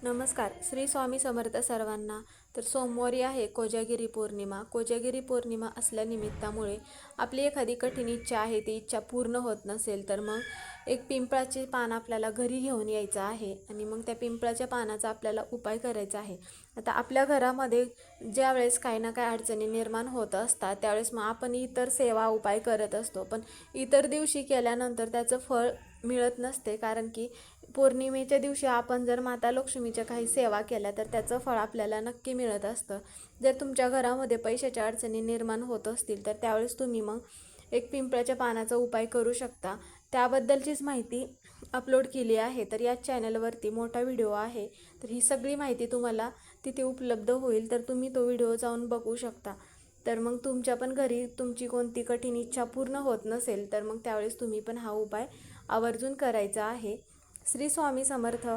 नमस्कार. श्री स्वामी समर्थ सर्वांना. तर सोमवारी आहे कोजागिरी पौर्णिमा. कोजागिरी पौर्णिमा असल्यानिमित्तामुळे आपली एखादी कठीण इच्छा आहे, ती इच्छा पूर्ण होत नसेल तर मग एक पिंपळाचे पान आपल्याला घरी घेऊन यायचं आहे आणि मग त्या पिंपळाच्या पानाचा आपल्याला उपाय करायचा आहे. आता आपल्या घरामध्ये ज्या वेळेस काही ना काही अडचणी निर्माण होत असतात, त्यावेळेस मग आपण इतर सेवा उपाय करत असतो, पण इतर दिवशी केल्यानंतर त्याचं फळ मिळत नसते. कारण की पौर्णिमेच्या दिवशी आपण जर माता लक्ष्मीच्या काही सेवा केल्या तर त्याचं फळ आपल्याला नक्की मिळत असतं. जर तुमच्या घरामध्ये पैशाच्या अडचणी निर्माण होत असतील तर त्यावेळेस तुम्ही मग एक पिंपळाच्या पानाचा उपाय करू शकता. त्याबद्दलचीच माहिती अपलोड केली आहे. तर या चॅनलवरती मोठा व्हिडिओ आहे, तर ही सगळी माहिती तुम्हाला तिथे उपलब्ध होईल, तर तुम्ही तो व्हिडिओ जाऊन बघू शकता. तर मग तुमच्या पण घरी तुमची कोणती कठीण इच्छा पूर्ण होत नसेल तर मग त्यावेळेस तुम्ही पण हा उपाय आवर्जून करायचा आहे. श्री स्वामी समर्थ.